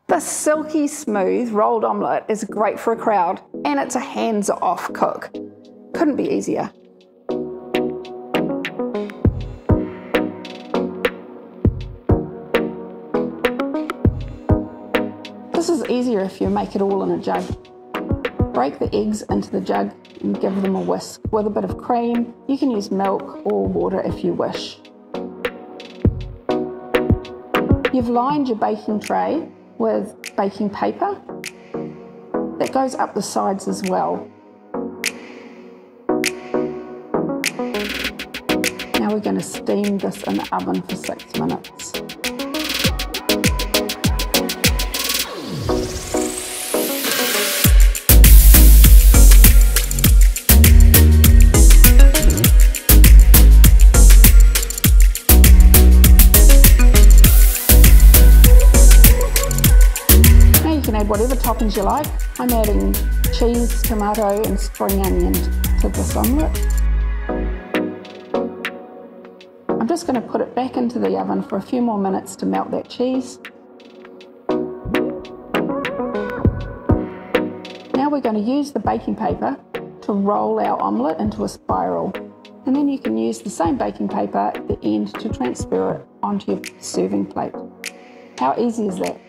The silky smooth rolled omelette is great for a crowd, and it's a hands-off cook. Couldn't be easier. This is easier if you make it all in a jug. Break the eggs into the jug and give them a whisk with a bit of cream. You can use milk or water if you wish. You've lined your baking tray with baking paper that goes up the sides as well. Now we're going to steam this in the oven for 6 minutes. Add whatever toppings you like. I'm adding cheese, tomato and spring onion to this omelette. I'm just going to put it back into the oven for a few more minutes to melt that cheese. Now we're going to use the baking paper to roll our omelette into a spiral, and then you can use the same baking paper at the end to transfer it onto your serving plate. How easy is that?